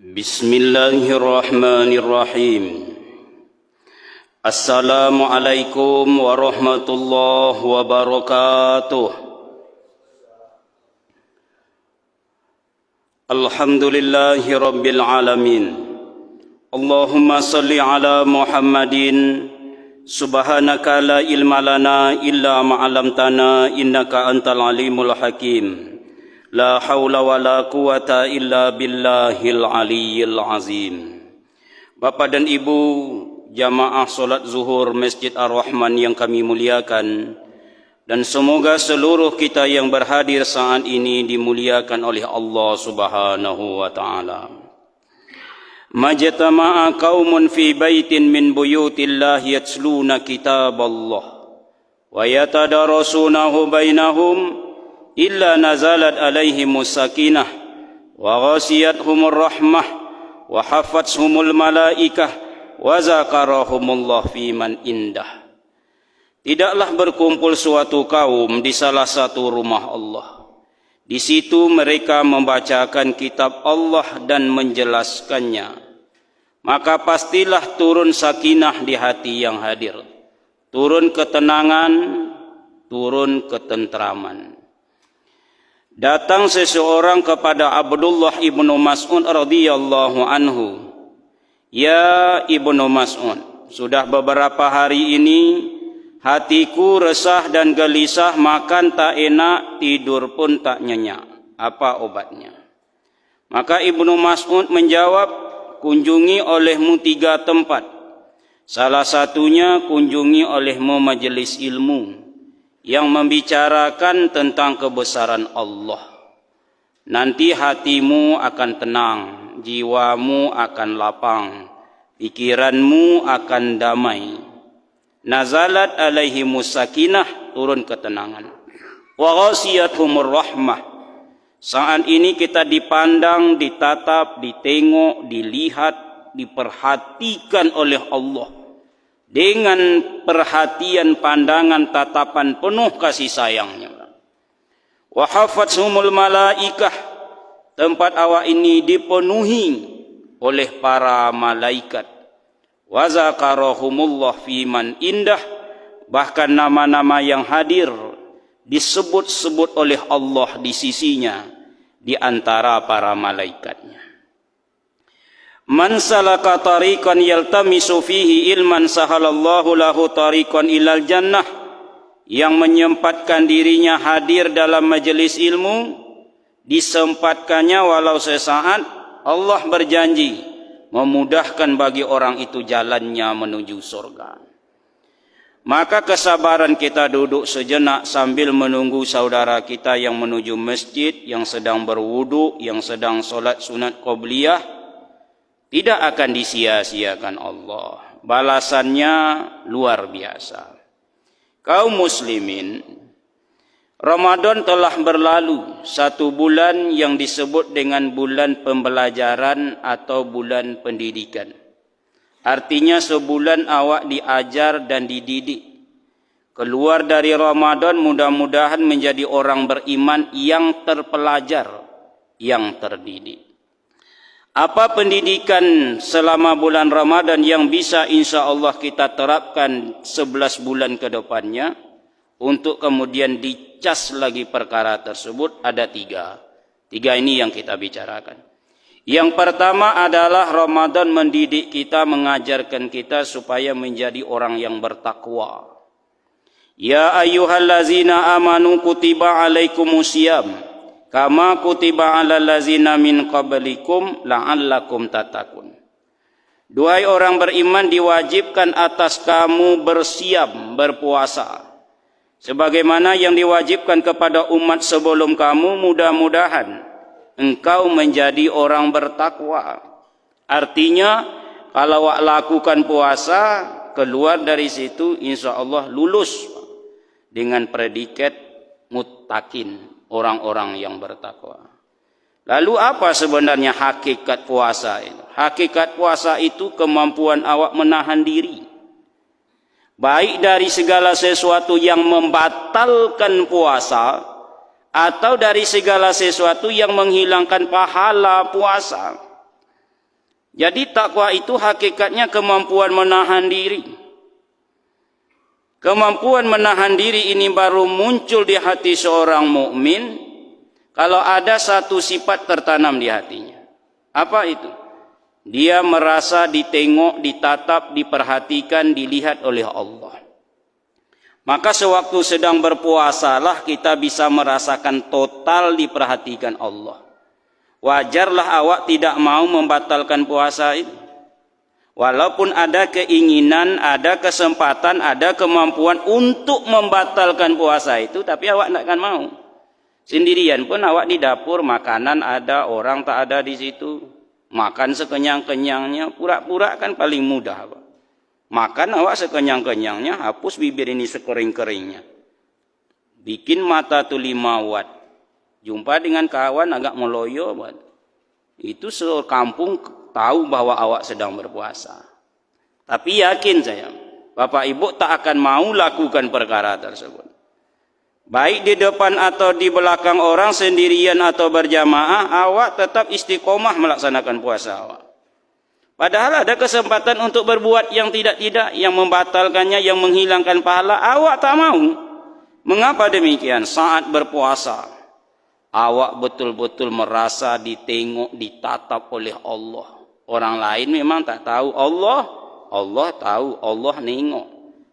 Bismillahirrahmanirrahim. Assalamualaikum warahmatullahi wabarakatuh. Alhamdulillahi rabbil alamin. Allahumma salli ala Muhammadin. Subhanaka la ilma lana illa ma 'allamtana innaka antal alimul hakim. La haula wa la quwata illa billahil aliyyil azim. Bapak dan Ibu jamaah solat zuhur Masjid Ar-Rahman yang kami muliakan, dan semoga seluruh kita yang berhadir saat ini dimuliakan oleh Allah Subhanahu wa taala. Majtama'a qaumun fi baitin min buyutillahi yatluna kitaballah wa yatadarasunahu bainahum illa nazalat alaihimus sakinah wa ghasiyatuhumur rahmah wa hafathumul malaikah wa zakarahumullah fi man indah. Tidaklah berkumpul suatu kaum di salah satu rumah Allah. Di situ mereka membacakan kitab Allah dan menjelaskannya. Maka pastilah turun sakinah di hati yang hadir. Turun ketenangan, turun ketentraman. Datang seseorang kepada Abdullah ibnu Mas'ud radhiyallahu anhu. Ya Ibnu Mas'ud, sudah beberapa hari ini hatiku resah dan gelisah, makan tak enak, tidur pun tak nyenyak. Apa obatnya? Maka Ibnu Mas'ud menjawab, kunjungi olehmu 3 tempat. Salah satunya kunjungi olehmu majelis ilmu yang membicarakan tentang kebesaran Allah. Nanti hatimu akan tenang, jiwamu akan lapang, pikiranmu akan damai. Nazalat alaihimus sakinah, turun ketenangan. Wa ghasiyatuhumur rahmah. Saat ini kita dipandang, ditatap, ditengok, dilihat, diperhatikan oleh Allah dengan perhatian, pandangan, tatapan penuh kasih sayangnya. Wa hafathumul malaikah, tempat awak ini dipenuhi oleh para malaikat. Wa zakarahumullah fi man indah, bahkan nama-nama yang hadir disebut-sebut oleh Allah di sisinya di antara para malaikatnya. Man salaka tariqan yaltamisu fihi ilman sahalallahu lahu tariqan ilal jannah, yang menyempatkan dirinya hadir dalam majelis ilmu, disempatkannya walau sesaat, Allah berjanji memudahkan bagi orang itu jalannya menuju surga. Maka kesabaran kita duduk sejenak sambil menunggu saudara kita yang menuju masjid, yang sedang berwudu, yang sedang solat sunat qabliyah, tidak akan disia-siakan Allah. Balasannya luar biasa. Kaum muslimin, Ramadan telah berlalu, 1 bulan yang disebut dengan bulan pembelajaran atau bulan pendidikan. Artinya sebulan awak diajar dan dididik. Keluar dari Ramadan mudah-mudahan menjadi orang beriman yang terpelajar, yang terdidik. Apa pendidikan selama bulan Ramadan yang bisa insya Allah kita terapkan 11 bulan ke depannya, untuk kemudian dicas lagi perkara tersebut? Ada 3 ini yang kita bicarakan. Yang pertama adalah Ramadan mendidik kita, mengajarkan kita supaya menjadi orang yang bertakwa. Ya ayyuhallazina amanu kutiba alaikumusiyam kama kutiba alal ladzina min qablikum la'allakum tattaqun. Duhai orang beriman, diwajibkan atas kamu bersiam, berpuasa, sebagaimana yang diwajibkan kepada umat sebelum kamu, mudah-mudahan engkau menjadi orang bertakwa. Artinya kalau lakukan puasa, keluar dari situ insya Allah lulus dengan predikat muttaqin, orang-orang yang bertakwa. Lalu apa sebenarnya hakikat puasa itu? Hakikat puasa itu kemampuan awak menahan diri, baik dari segala sesuatu yang membatalkan puasa, atau dari segala sesuatu yang menghilangkan pahala puasa. Jadi takwa itu hakikatnya kemampuan menahan diri. Kemampuan menahan diri ini baru muncul di hati seorang mukmin kalau ada satu sifat tertanam di hatinya. Apa itu? Dia merasa ditengok, ditatap, diperhatikan, dilihat oleh Allah. Maka sewaktu sedang berpuasalah kita bisa merasakan total diperhatikan Allah. Wajarlah awak tidak mau membatalkan puasa itu. Walaupun ada keinginan, ada kesempatan, ada kemampuan untuk membatalkan puasa itu, tapi awak tidak akan mau. Sendirian pun awak di dapur, makanan ada, orang tak ada di situ. Makan sekenyang-kenyangnya, pura-pura kan paling mudah. Pak. Makan awak sekenyang-kenyangnya, hapus bibir ini sekering-keringnya. Bikin mata tu 5 watt. Jumpa dengan kawan agak meloyo. Pak. Itu sekampung tahu bahwa awak sedang berpuasa. Tapi yakin saya, Bapak Ibu tak akan mau lakukan perkara tersebut. Baik di depan atau di belakang orang, sendirian atau berjamaah, awak tetap istiqomah melaksanakan puasa awak. Padahal ada kesempatan untuk berbuat yang tidak-tidak, yang membatalkannya, yang menghilangkan pahala, awak tak mau. Mengapa demikian? Saat berpuasa, awak betul-betul merasa ditengok, ditatap oleh Allah. Orang lain memang tak tahu Allah tahu, Allah nengok.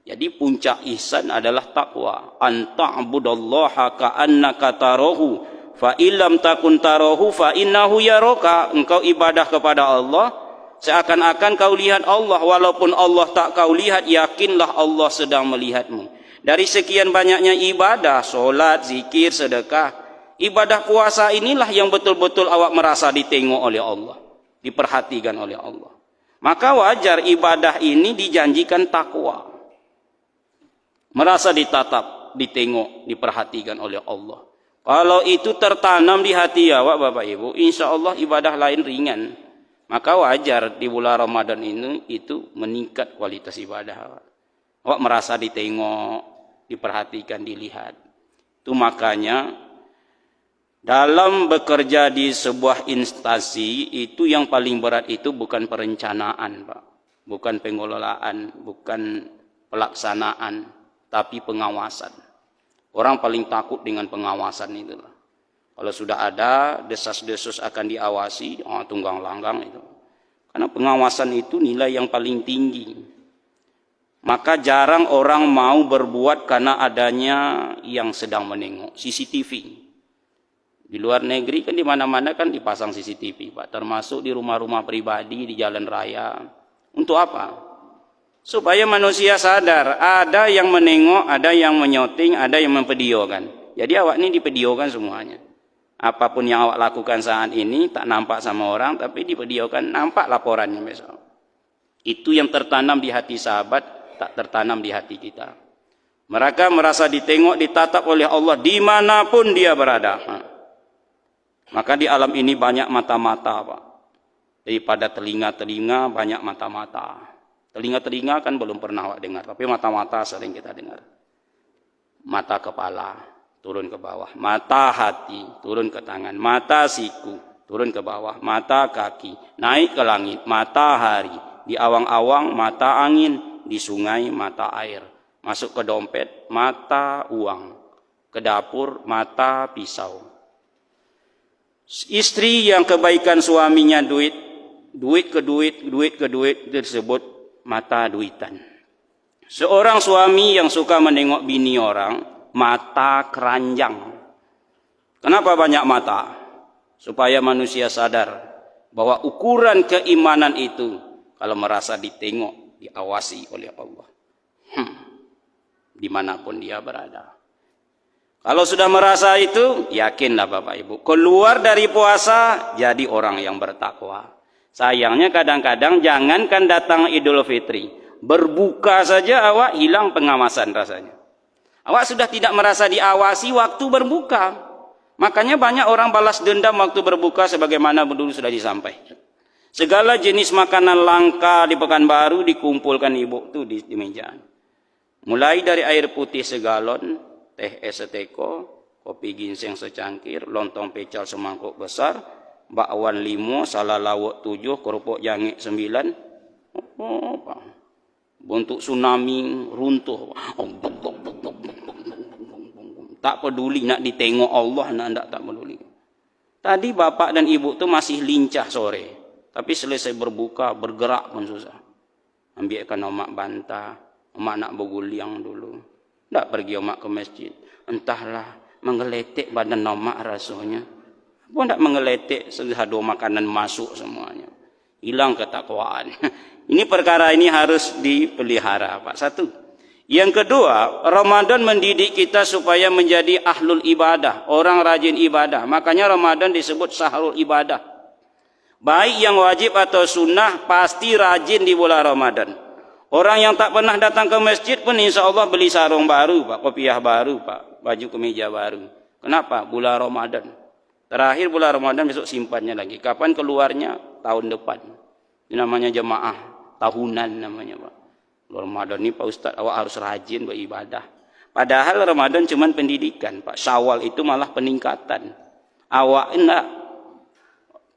Jadi puncak ihsan adalah takwa. Anta'budallaha ka'annaka tarahu fa illam takun tarahu fa innahu yaraka. Engkau ibadah kepada Allah seakan-akan kau lihat Allah, walaupun Allah tak kau lihat, yakinlah Allah sedang melihatmu. Dari sekian banyaknya ibadah, solat, zikir, sedekah, ibadah puasa inilah yang betul-betul awak merasa ditengok oleh Allah, diperhatikan oleh Allah. Maka wajar ibadah ini dijanjikan takwa. Merasa ditatap, ditengok, diperhatikan oleh Allah. Kalau itu tertanam di hati awak Bapak Ibu, insya Allah ibadah lain ringan. Maka wajar di bulan Ramadan ini itu meningkat kualitas ibadah awak. Awak merasa ditengok, diperhatikan, dilihat. Itu makanya dalam bekerja di sebuah instansi itu yang paling berat itu bukan perencanaan, Pak. Bukan pengelolaan, bukan pelaksanaan, tapi pengawasan. Orang paling takut dengan pengawasan itulah. Kalau sudah ada desas-desus akan diawasi, tunggang langgang itu. Karena pengawasan itu nilai yang paling tinggi. Maka jarang orang mau berbuat karena adanya yang sedang menengok, CCTV. Di luar negeri kan di mana-mana kan dipasang CCTV, Pak. Termasuk di rumah-rumah pribadi, di jalan raya. Untuk apa? Supaya manusia sadar, ada yang menengok, ada yang menyoting, ada yang memvideokan. Jadi awak ini divideokan semuanya. Apapun yang awak lakukan saat ini tak nampak sama orang, tapi divideokan, nampak laporannya besok. Itu yang tertanam di hati sahabat, tak tertanam di hati kita. Mereka merasa ditengok, ditatap oleh Allah dimanapun dia berada. Maka di alam ini banyak mata-mata, Pak. Daripada telinga-telinga banyak mata-mata. Telinga-telinga kan belum pernah awak dengar, tapi mata-mata sering kita dengar. Mata kepala turun ke bawah, mata hati turun ke tangan, mata siku turun ke bawah, mata kaki naik ke langit, matahari di awang-awang, mata angin di sungai, mata air masuk ke dompet, mata uang ke dapur, mata pisau. Istri yang kebaikan suaminya duit ke duit tersebut mata duitan. Seorang suami yang suka menengok bini orang, mata keranjang. Kenapa banyak mata? Supaya manusia sadar bahwa ukuran keimanan itu kalau merasa ditengok, diawasi oleh Allah. Dimanapun dia berada. Kalau sudah merasa itu, yakinlah Bapak Ibu, keluar dari puasa jadi orang yang bertakwa. Sayangnya kadang-kadang jangankan datang Idul Fitri, berbuka saja awak hilang pengawasan rasanya. Awak sudah tidak merasa diawasi waktu berbuka. Makanya banyak orang balas dendam waktu berbuka sebagaimana dulu sudah disampaikan. Segala jenis makanan langka di Pekanbaru dikumpulkan ibu itu di meja. Mulai dari air putih segalon, teh es seteko, kopi ginseng secangkir, lontong pecal semangkuk besar, bakwan 5, salah lawak 7, kerupuk jangik 9. Bentuk tsunami runtuh. Tak peduli nak ditengok Allah, nak tak peduli. Tadi bapak dan ibu tu masih lincah sore, tapi selesai berbuka bergerak pun susah. Ambilkan omak bantah, omak nak berguliang dulu. Tak pergi omak ke masjid. Entahlah menggeletek badan omak rasanya. Pun tak menggeletek sehadu makanan masuk semuanya. Hilang ketakwaan. Ini perkara ini harus dipelihara, Pak. Satu. Yang kedua, Ramadan mendidik kita supaya menjadi ahlul ibadah, orang rajin ibadah. Makanya Ramadan disebut syahrul ibadah. Baik yang wajib atau sunnah pasti rajin di bulan Ramadan. Orang yang tak pernah datang ke masjid pun insya Allah beli sarung baru, Pak, kopiah baru, Pak, baju kemeja baru. Kenapa? Bulan Ramadan. Terakhir bulan Ramadan, besok simpannya lagi. Kapan keluarnya? Tahun depan. Ini namanya jemaah tahunan namanya, Pak. Ramadan ini Pak Ustaz, awak harus rajin beribadah. Padahal Ramadan cuma pendidikan, Pak. Syawal itu malah peningkatan. Awak enggak.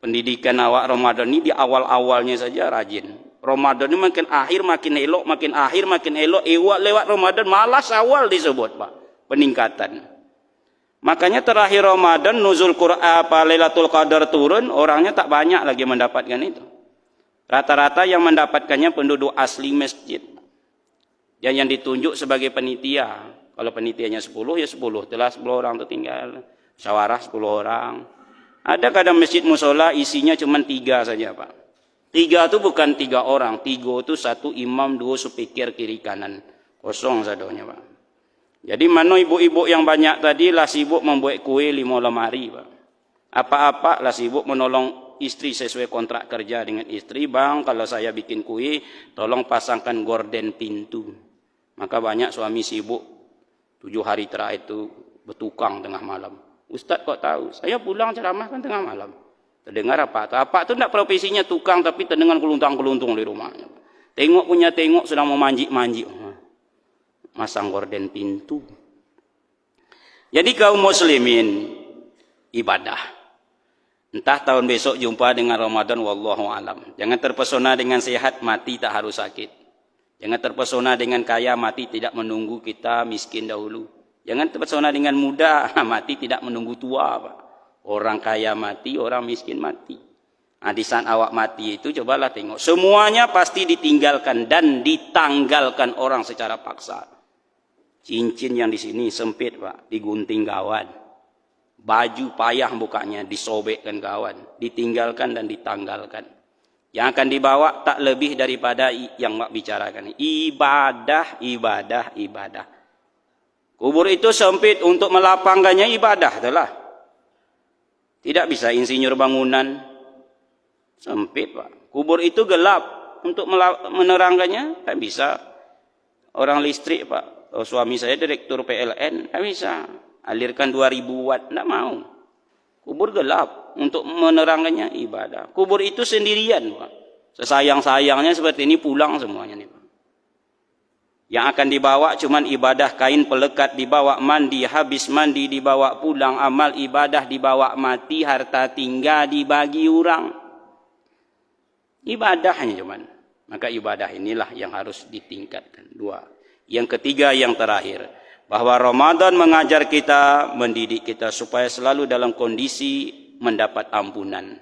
Pendidikan awak Ramadan ini di awal-awalnya saja rajin. Ramadan ini makin akhir makin elok, makin akhir makin elok. Lewat Ramadan malah Syawal disebut, Pak. Peningkatan. Makanya terakhir Ramadan nuzul Quran apa Lailatul Qadar turun, orangnya tak banyak lagi mendapatkan itu. Rata-rata yang mendapatkannya penduduk asli masjid. Yang ditunjuk sebagai panitia. Kalau panitianya 10 ya 10, telah 10 orang tertinggal. Syawarah 10 orang. Ada kadang masjid musola isinya cuma 3 saja, Pak. 3 itu bukan 3 orang, 3 itu 1 imam, 2 supikir kiri kanan. Kosong sadonya, Pak. Jadi mana ibu-ibu yang banyak tadi lah sibuk membuat kue 5 lemari, Pak. Apa-apa lah sibuk menolong istri sesuai kontrak kerja dengan istri. Bang, kalau saya bikin kue, tolong pasangkan gorden pintu. Maka banyak suami sibuk 7 hari terakhir itu bertukang tengah malam. Ustaz kok tahu? Saya pulang ceramah kan tengah malam. Terdengar apa? Apa tu nak profesinya tukang tapi terdengar keluntung-keluntung di rumahnya. Tengok punya tengok sedang memanjik-manjik. Masang gorden pintu. Jadi kaum muslimin ibadah. Entah tahun besok jumpa dengan Ramadan, wallahu alam. Jangan terpesona dengan sehat, mati tak harus sakit. Jangan terpesona dengan kaya, mati tidak menunggu kita miskin dahulu. Jangan terpesona dengan muda, mati tidak menunggu tua, Pak. Orang kaya mati, orang miskin mati. Nah, di saat awak mati itu cobalah tengok. Semuanya pasti ditinggalkan dan ditanggalkan orang secara paksa. Cincin yang di sini sempit, Pak, digunting kawan. Baju payah bukanya disobekkan kawan, ditinggalkan dan ditanggalkan. Yang akan dibawa tak lebih daripada yang Mak bicarakan. Ibadah, ibadah, ibadah. Kubur itu sempit, untuk melapangkannya ibadah itulah. Tidak bisa insinyur bangunan. Sempit, Pak. Kubur itu gelap, untuk menerangkannya tak bisa. Orang listrik, Pak. Oh, suami saya direktur PLN, tak bisa. Alirkan 2000 watt, tak mau. Kubur gelap, untuk menerangkannya ibadah. Kubur itu sendirian, Pak. Sesayang-sayangnya seperti ini pulang semuanya nih, Pak. Yang akan dibawa cuman ibadah, kain pelekat dibawa, mandi, habis mandi dibawa pulang, amal ibadah dibawa mati, harta tinggal dibagi orang. Ibadahnya cuman. Maka ibadah inilah yang harus ditingkatkan. 2. Yang ketiga, yang terakhir, bahwa Ramadan mengajar kita, mendidik kita supaya selalu dalam kondisi mendapat ampunan.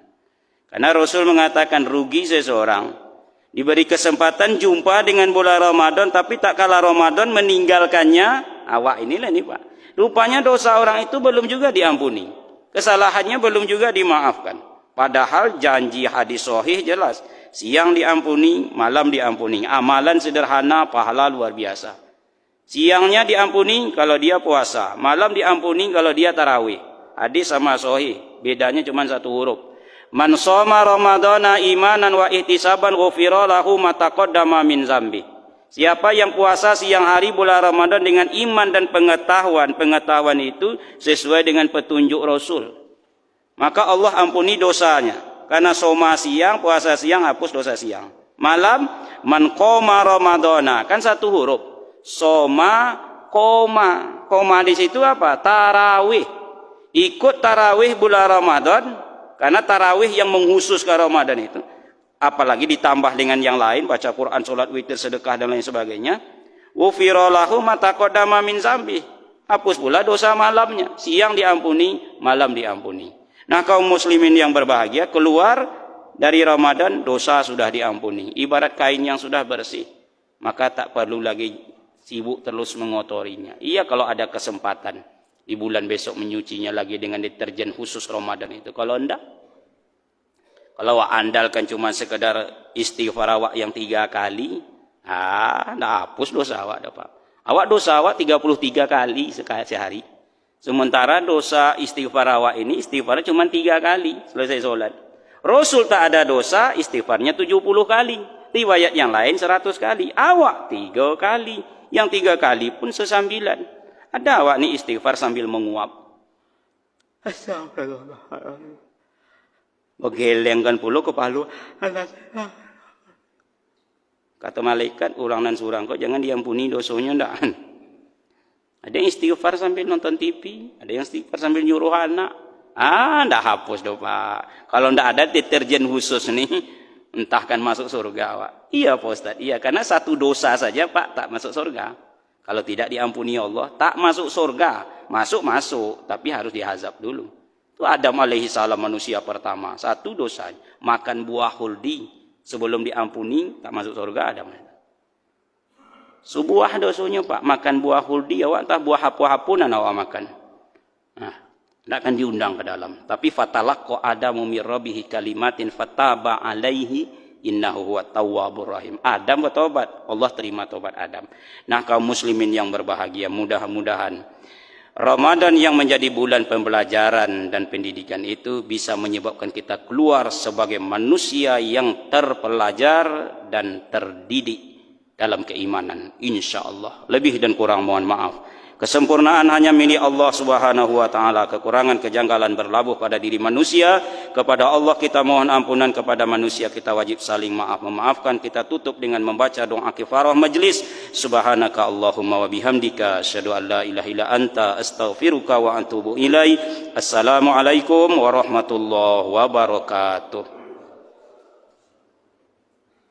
Karena Rasul mengatakan rugi seseorang diberi kesempatan jumpa dengan bulan Ramadan, tapi tak kala Ramadan meninggalkannya. Awak inilah nih, Pak. Rupanya dosa orang itu belum juga diampuni. Kesalahannya belum juga dimaafkan. Padahal janji hadis sahih jelas. Siang diampuni, malam diampuni. Amalan sederhana, pahala luar biasa. Siangnya diampuni kalau dia puasa. Malam diampuni kalau dia tarawih. Hadis sama sahih. Bedanya cuma 1 huruf. Man shoma ramadhana imanan wa ihtisaban ghufira lahu ma taqaddama min zambi. Siapa yang puasa siang hari bulan Ramadan dengan iman dan pengetahuan. Pengetahuan itu sesuai dengan petunjuk Rasul. Maka Allah ampuni dosanya. Karena soma siang, puasa siang, hapus dosa siang. Malam, man qoma ramadhana. Kan 1 huruf. Soma, koma. Koma di situ apa? Tarawih. Ikut tarawih bulan Ramadan. Karena tarawih yang menghususkan Ramadan itu, apalagi ditambah dengan yang lain, baca Quran, sholat witir, sedekah dan lain sebagainya. Ghufira lahu ma taqaddama min zambi. Hapus pula dosa malamnya. Siang diampuni, malam diampuni. Nah, kaum muslimin yang berbahagia, keluar dari Ramadan dosa sudah diampuni. Ibarat kain yang sudah bersih, maka tak perlu lagi sibuk terus mengotorinya. Iya, kalau ada kesempatan di bulan besok menyucinya lagi dengan deterjen khusus Ramadan itu. Kalau enggak, kalau andalkan cuma sekedar istighfar awak yang 3 kali, enggak hapus dosa awak dah, Pak. Awak dosa awak 33 kali sehari. Sementara dosa istighfar awak ini istighfarnya cuma 3 kali selesai sholat. Rasul tak ada dosa, istighfarnya 70 kali. Riwayat yang lain 100 kali. Awak 3 kali. Yang 3 kali pun sesambilan. Ada awak ni istighfar sambil menguap. Astagfirullahaladzim. Begelengkan pula kepala. Kata malaikat, orang nan surang kau jangan diampuni dosanya ndak. Ada yang istighfar sambil nonton TV, ada yang istighfar sambil nyuruh anak. Ndak hapus doh, Pak. Kalau ndak ada deterjen khusus nih, entahkan masuk surga, Pak. Iya, Pak Ustaz. Iya, karena satu dosa saja, Pak, tak masuk surga. Kalau tidak diampuni Allah, tak masuk surga. Masuk, tapi harus dihazab dulu. Itu Adam alaihi salam manusia pertama. Satu dosa, makan buah huldi. Sebelum diampuni, tak masuk surga Adam. Sebuah dosanya, Pak, makan buah huldi, awak entah buah hapu-hapunan awak makan. Nah, tidak akan diundang ke dalam. Tapi fatalaqqa Adamu min rabbihi kalimatin fataba alaihi innahu huwat tawwabur rahim. Adam bertobat, Allah terima tobat Adam. Nah, kaum muslimin yang berbahagia, mudah-mudahan Ramadan yang menjadi bulan pembelajaran dan pendidikan itu bisa menyebabkan kita keluar sebagai manusia yang terpelajar dan terdidik dalam keimanan, insya Allah. Lebih dan kurang mohon maaf. Kesempurnaan hanya milik Allah Subhanahu wa taala. Kekurangan kejanggalan berlabuh pada diri manusia. Kepada Allah kita mohon ampunan, kepada manusia kita wajib saling maaf memaafkan. Kita tutup dengan membaca doa kifarah majlis. Subhanaka Allahumma wa bihamdika asyhadu an la ilaha illa anta astaghfiruka wa atubu ilaik. Assalamualaikum warahmatullahi wabarakatuh.